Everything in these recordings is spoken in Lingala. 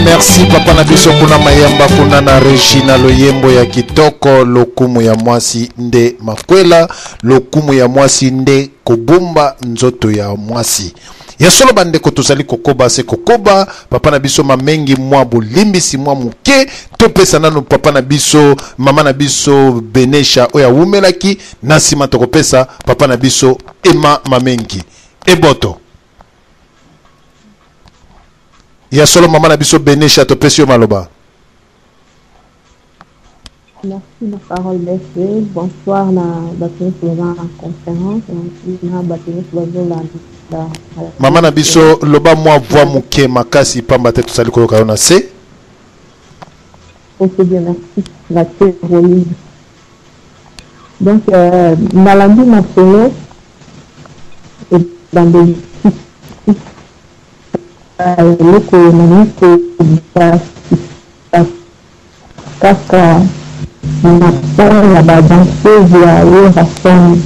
Merci papa na biso kuna mayamba kuna na Regina Loyembo ya kitoko lokumu ya mwasi nde makwela lokumu ya mwasi nde kobumba nzoto ya mwasi ya solo bande ko tozali kokoba se kokoba papa na biso mamengi mwa bolimbisi mwa muke topesa nanu papa na biso mama na biso Benesha oya wumelaki na sima tokopesa papa na biso Emma mamengi eboto ya solo mama na biso Benesha topesi yo maloba. Merci la parole d'Esprit. Bonsoir na bâtiment pour la conférence. Na bâtiment pour la mama na biso loba mwa voix muke makasi pamba te tosali koloka yo na se. Ok bien, merci. La théorie. Donc, Malandi m'a solo et dans des l'économiste kaka na badanseuse ya yo rasoni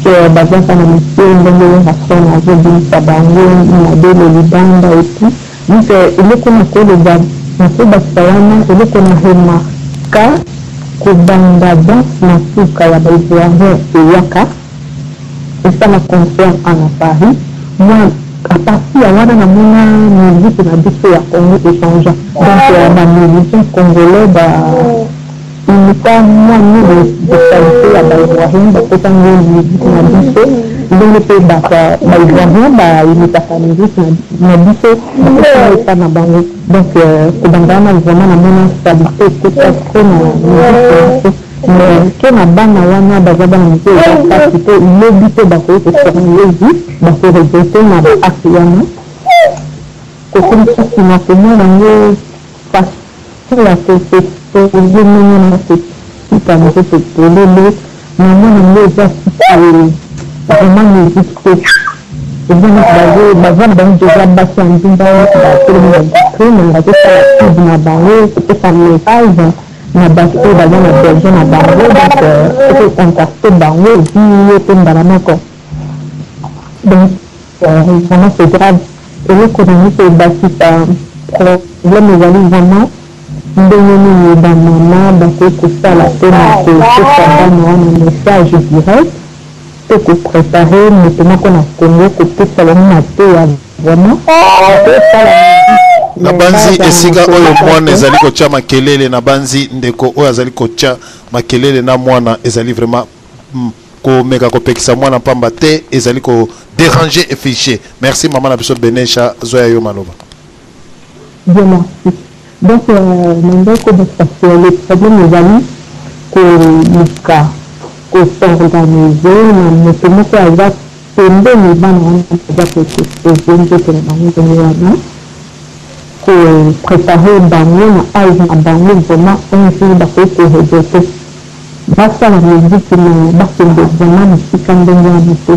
ke bazaka na misie ndenge yo rasoni azobimisa bango modele libanda epi donc eloko na koloba nakobakisa wana eloko na remarka kobanda danse na suka ya baivoirien eyaka esala concert en Paris moi à partir à wana namona musique na biso ya Congo échange donc ba musiciens congolais imita moi de qualité ya baivoirien bakota musique na biso ndenge pe baivoirien imitaka musique na biso bakota na bango donc kobandana vraiment namona stabilité ekota trop na musique mais que na bana wana bazaba na mpe kasi te lobi te bakoki koserana yezi bakoregrete na baakte wana kokomisi na komona yango fasila kozomona na sika nzoto polele namona yango eza sika vraiment musique te ezana baza na bango deja basi ya ndimba batelemi badikre na ngazosala pub na bango kopesa message na bato baza na berger na bango donc contacter bango epi ye pe mbala moko donc vraiment c'est grave eloko nangi pe ebakisa problème ezali vraiment ndenge nini bamama bakoki kosala te na kopesa bana wana message direct pe koprépare moto moko na Congo kopesa bango na te ya vraiment na banzi esika oyo mwana ezali kotia makelele na banzi ndeko oyo azali kotia makelele na mwana ezali vraiment komeka kopekisa mwana pamba te ezali ko déranger et ficher. Merci maman na biso Benesha zoya yo maloba. Bien merci. Donc ndeko le problème ezali ko muka ko s'organiser na moto moko aza pembeni bana wana aza koexposer nzoto na bango wana préparer bango na age na bango vraiment un jour bakoki koregrete basala musique na bakende vraiment na sika ndenge wana te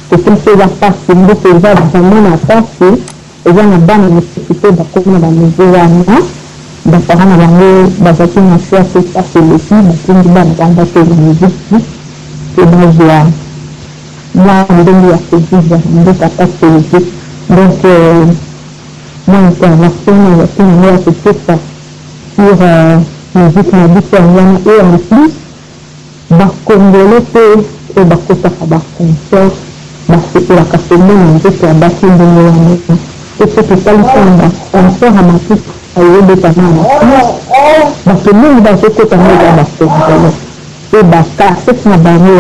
kokomisi eza mpasi mboka eza vraiment na mpasi eza na bana nécessité bakomi na baniveau wana bapara na bango bazaki na choix te mpasi eleki batingi bana bango batela musique te bazwa mwa ndenge ya kovivre mboka mpasi eleki donc moi intervention avec une meilleure ça sur musique na biso wana et en plus bakongole pe e bakotaka baconcert basekolaka seulement na nzoto ya basi ndenge wana e soki esalisa na baconcert ya matuku ayebetana na bato mingi bazokota ngo eza bakongole e bakasete na bango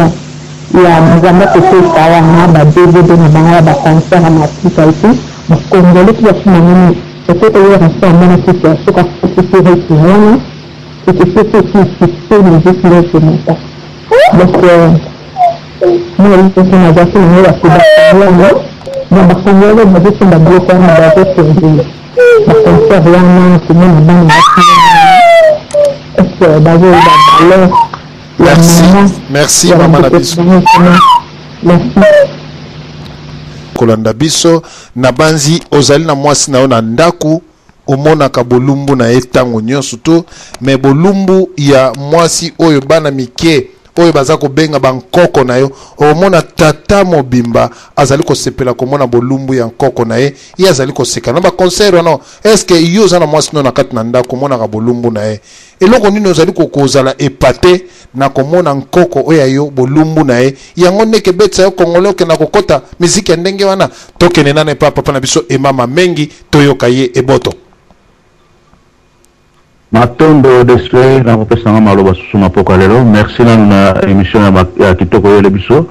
ya nzambe kopesa wana badvd na bango ya baconcert ya matuka epi bakongole ki bafuna nini peut-être oyo rasta amona kisi asoka kokisireki wana ekiseki ekisise musique lesemata donc moi nazaki nango bakobakongole na bakongole bazosomba biloko wana bazosenge baconcert wana komona bana basi est-ce bazoyeba valeur ya mama merci mama na biso merci kolanda biso na banzi ozali na mwasi na yo na ndaku omonaka bolumbu na etango nyonso to mais bolumbu ya mwasi oyo bana mike oyo baza ko benga bankoko na yo omona tata mobimba azali ko sepela ko mona bolumbu ya nkoko na ye ye azali ko seka na ba conseil non est-ce que yo za na mwasi no na kati na ndako mona ka bolumbu na ye eloko nini ozali ko kozala epate na komona nkoko oya yo bolumbu na ye yango ndeke betsa yo kongolo ke na kokota miziki ya ndenge wana tokene nane papa na biso emama mengi toyoka ye eboto Matondo despe na kopesa nga maloba susu mapoka lelo. Merci na émission ya kitoko yele biso.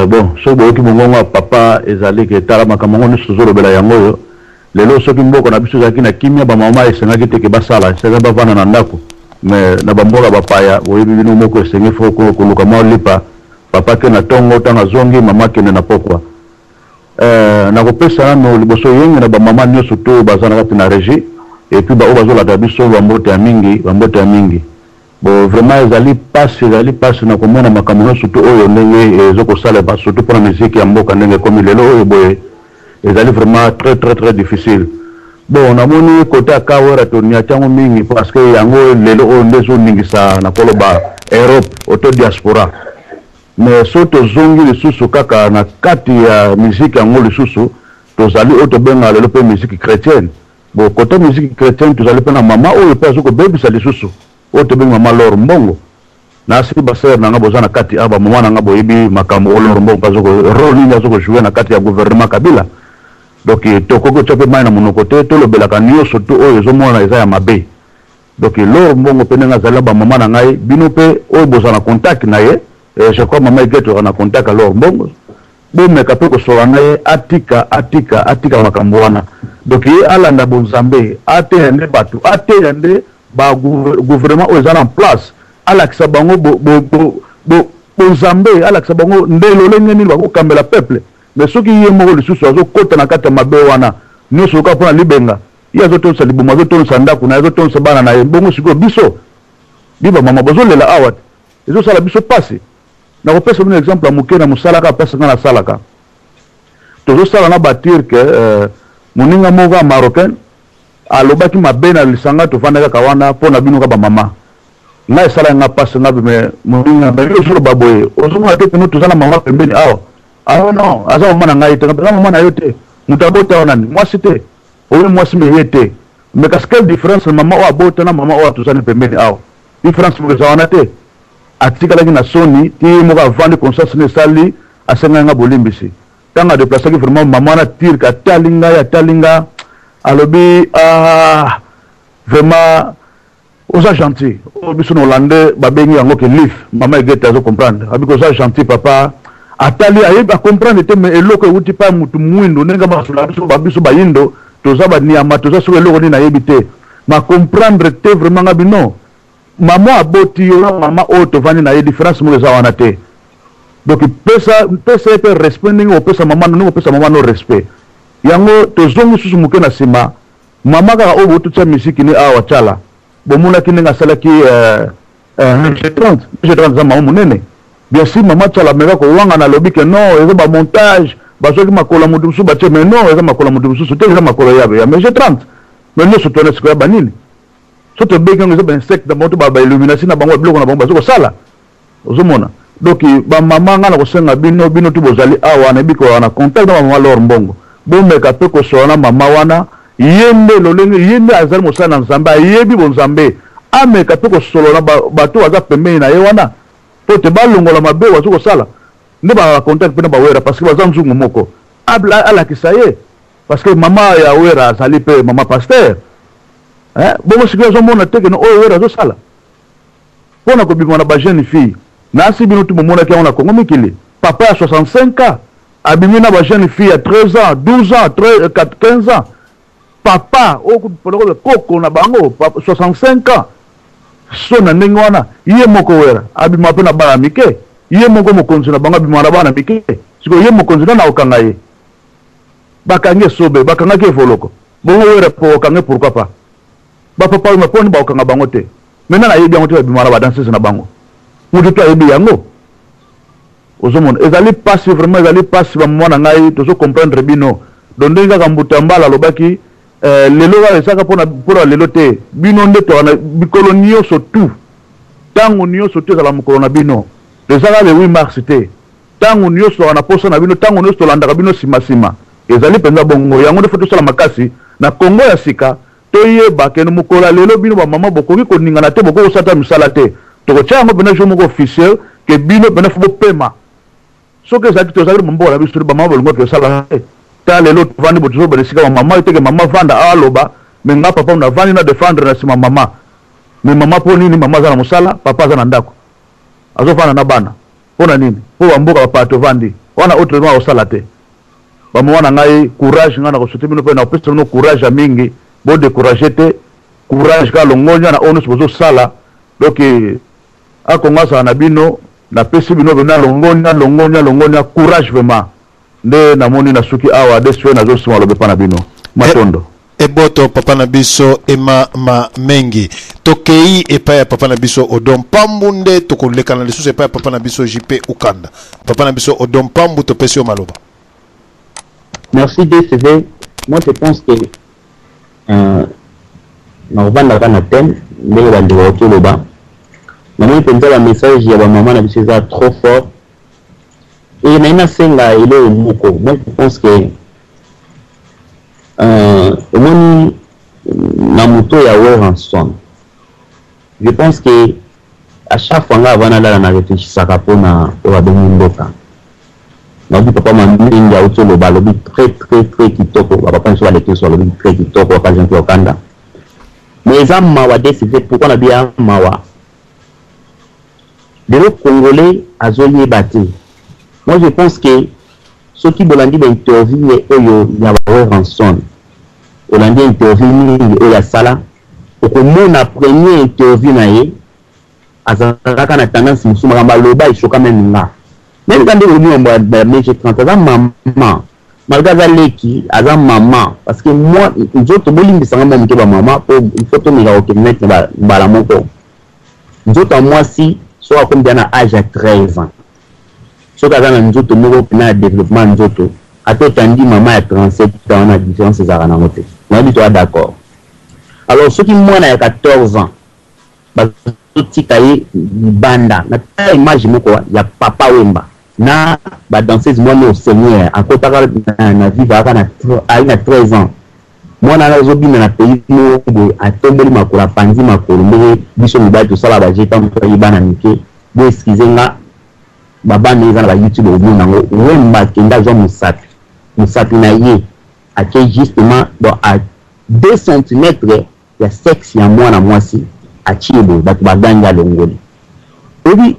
Bon, so boyoki mongongo papa ezali ke tala makamongo ni suzo lobela yango yo. Lelo soki mboko na biso zaki na kimia ba mama esengaki te ke basala, esengaki bavana na ndako. Mais na bamboka bapaya oyebi bino moko esengi foko koluka mwa lipa papa ke na tongo tanga zongi mama kene na pokwa. Na kopesa nano liboso yenge na ba mama nyonso to bazana kati na régie. Et puis ba obazo la tabiso bambote ya mingi bon vraiment ezali passe na komona makambo surtout oyo ndenge ezoko sala ba surtout pour la musique ya mboka ndenge comme lelo oyo boye ezali vraiment très difficile bon na moni côté akawera to nya chango mingi parce que yango lelo oyo ndezo ningisa na koloba Europe auto diaspora mais soto zongi lisusu kaka na kati ya musique yango lisusu tozali auto benga lelo pe musique chrétienne. Bon, côté musique chrétienne, tu allais prendre maman ou le père que bébé ça les sous. Ou te maman lor mbongo. Na si baser na ngabo na kati aba maman na ngabo ibi makambo lor mbongo parce que rôle ni azo jouer na kati ya gouvernement Kabila. Donc to koko chope mai na monokote to lo belaka nyo surtout o ezo mona eza ya mabe. Donc lor mbongo pene nga zala ba maman na ngai bino pe o bozana contact na ye. Je crois maman geto na contact lor mbongo. Bon me kapé ko solana ye atika makambo wana. Donc il a la bonzambe atende batu atende ba gouvernement aux en place alakisa bango bonzambe alakisa bango ndelo lengeni ba ko kambela peuple mais ceux qui yemo le sous azo kota na kata mabe wana nyoso ka pona libenga ya zo tonsa libuma zo tonsa ndako na zo tonsa bana na bongo siko biso biba mama bozo lela awat ezo sala biso passé na ko pesa un exemple amuke na musalaka pesa na salaka tozo sala na batir que moninga moga marocain alobaki mabena lisanga to fanda ka wana pona bino ka ba mama na sala nga passe nga be moninga ba yo solo baboye ozuma te pino tuzana mama pembeni awo non aza mama na ite nga mama na yote mutabota wana ni mwasi te oyo mwasi me yete mais qu'est-ce que différence mama wa bota na mama wa tuzana pembeni différence mo za wana te atika lagi na soni ti mo ka vendre conscience ne sali asenga nga bolimbisi tanga déplacer que vraiment maman na tire ka talinga alobi vraiment aux gentil biso no landais babengi yango ke lif maman egeta zo comprendre abiko za gentil papa atali ayeba comprendre te mais eloko uti pa mutu mwindo nenga masula biso bayindo toza ba niama toza so eloko ni na yebite ma comprendre te vraiment ngabi non maman aboti yo maman auto vani na différence mo za wana te. Donc pesa pe respect ningo pesa maman no respect yango tozongi susu muke na sima mama ka obo tutsa musique ni awa chala bomuna kininga sala ki G30 za mamu munene bien si mama chala meka ko wanga na lobby que non eza ba montage bazoki makola mudu musu bache mais non eza makola mudu musu te eza makola yabe ya mais G30 mais no sotona sikoya banini soto beka ngo eza ba insect da moto ba illumination na bango bloko na bango bazoko sala ozomona. Donc ba mama nga na kosenga bino tu bozali awa na biko wana contact na mama lor mbongo bombe ka pe ko sona mama wana yende lolenge yende azali mosala na nzambe yebi bonzambe ame ka pe ko solo na bato aza pembeni na ye wana to te balongola mabe wazo ko sala ne ba contact pe na ba wera parce que baza nzungu moko ala kisaye parce que mama ya wera azali pe mama pasteur bongo sikio zo mona teke no o wera zo sala pona ko bimona ba jeune fille nasi bino tu momona kia on a Congo mikili papa à 65 ans abimina ba jeune fille à 13 ans 12 ans 15 ans papa o ko koko na bango 65 ans so na ndenge wana ye moko wera abima pe na bana mike ye moko mokonzi na bango abima na bana mike siko ye mokonzi na okanga ye bakange sobe bakanga ke voloko bongo wera po kange pourquoi pas ba papa ma poni ba okanga bango te maintenant na ye bien te abima na ba danser na bango mutu to yebi yango ozomona ezali passe vraiment ezali passe ba mwana ngai tozo comprendre bino dondenga ka mbutambala lobaki lelo ga esaka pona lelo te bino nde to na bikolonio surtout tango nyonso te ezala mokolo na bino ezala le 8 mars te tango nyonso na posa na bino tango nyonso tolandaka bino nsima ezali mpenza bongo yango nde fo tosala makasi na kongo ya sika toyeba keno mokolo lelo bino bamama bokoki koningana te bokoki kosata misala te tokotia yango mpena jour moko officiel ke bino mpena fo bopema soki ezalaki tozalaki mamboka na biso bamama bolingo tosala ta lelo tovandi bo tozobela esika bamama eteke mama vanda aloba me nga papa navandi na défendre na nsima mama me mama mpo nini mama aza na mosala papa aza na ndako azofanda na bana mpo na nini mpo bamboka bapaa tovandi wana oyo tozoma kosala te bamama na ngai courage ngai na kosote bino mpe na kopesa bino courage ya mingi bodécourage te courage ka longonya na oyo nyonso bozosala donc akongo asala na bino napesi bino bena longonya courage vraiment nde namoni na suki awa deswe nazosima lobe pa na bino matondo eboto papa na biso ema mengi tokei epai ya papa na biso odom pambu nde tokolekana lisusu epai ya papa na biso JP Ukanda papa na biso odom pambu topesi yo maloba. Merci DCV. Moi je pense que na kovandaka na thème ndenge bandeko bakoloba namoni mpenza ba message ya bamama na biso eza trop fort et naina senga eloko moko. Moi je pense que omoni na moto ya Weranson je pense que à chaque fois nga avana lala na réfléchissaka mpona oyo abengi mboka nabi papa mamingi autoloba alobi très kitoko bapapa nyonso baleke so alobi très kitoko papa Jean Okanda mais eza mawa DCV pourquoi nabi ya mawa lelo congolais azoyeba te. Moi je pense que soki bolandi bainterview oyo ya Weranson olandi interview mingi oyo asala okomona premier interview na ye azalaka na tendance mosusu makambo aloba esoka meme nga même quand on dit on méche 30 aza maman malgré aza leki aza maman parce que moi nzoto bolimbisanga mo moke bamama po il faut tomeka kokemete mbala moko nzoto mwasi so akomi bia na âge ya 13 ans soki aza na nzoto moko mpena ya développement nzoto ata otandi mama ya 37 ans na différence ezalaka nango te nayebi toa d'accord. Alors soki mwana ya 14 ans bazotika ye libanda na tala image moko ya papa Wemba na badanseuse mwana au Seigneur akotaka na vivre aka na 13 ans mwana azobina na pays moko atomboli makolo apanzi makolo ndenge biso mibali tosala bajeta moko bana mike bo excuse nga babana eza na ba YouTube obi nango Wemba kenda zo musapi na ye ake justement bon à 2 cm ya sexe ya mwana mwasi achiebo bato baganga longoli obi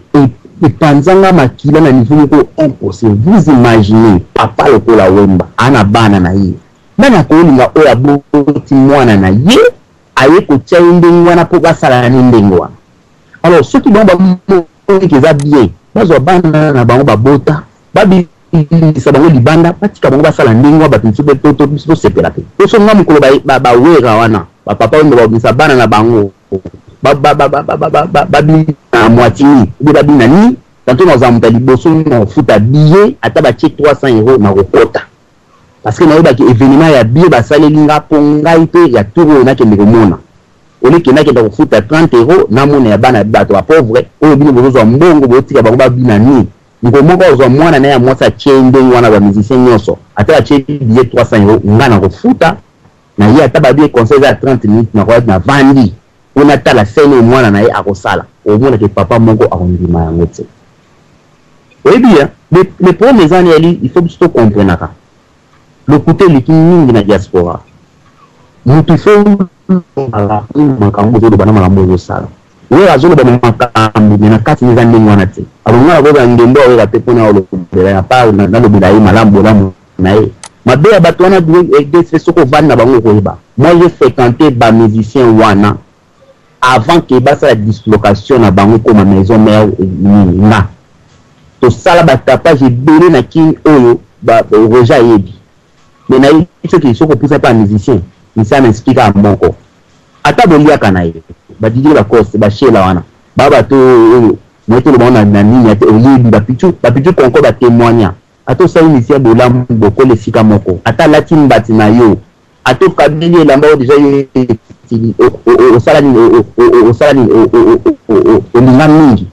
epanzanga makila na niveau moko impossible. Vous imaginez papa lokola Wemba ana bana na ye nani akolinga oyo aboti mwana na ye aye kotia ndenge wana po basala na ndenge wana. Alors soki bango bamoniki eza bien bazwa bana na bango babota babisa bango libanda batika bango basala ndenge wana bato mosusu tosepela te tosonga mokolo bawera wana bapapa oyo babimisa bana na bango babi na moitié obe babi na ni tanto na zamuta liboso na futa billet ata batie 300 € na kokota parce que nayoba ki événement ya billet basaleli nga po ngai pe ya turo na kende komona ole kenda kenda kofuta 30 € na mona ya bana bato ba pauvre oyo bino bozwa mbongo botika bango babi na ni ngomoko ozwa mwana na ya mwasa chende wana ba musicien nyonso ata batie billet 300 € nga na kofuta na ye ata babi conseil za 30 minutes na kwa na vandi on a la scène mwana na ye akosala au moins que papa moko akondima yango te. Oui bien les premiers années il faut que tu comprennes le côté le mingi na diaspora mutu faut ala makambo zo bana makambo zo sala we azolo bana makambo na kati ni zande mwana te alonga ko ndembo we ka pepona olo bela ya pa na lo bila malambo lamu na ye mabe ya bato wana des soko vanda bango ko yeba. Moi j'ai fréquenté ba musicien wana avant que basa la dislocation na bango comme maison mère na to sala ba tapage belé na king oyo ba roja yebi mais na ce qui sont poussé par musicien ni ça m'explique à moko ata bolia kana ye ba didi ba cause ba shela wana baba to moto le bona na nini ate oyebi ba pichu konko ba témoigner ato sa initié bolam boko le sika moko ata latin batina yo ato kabili lamba déjà au salani au linga mingi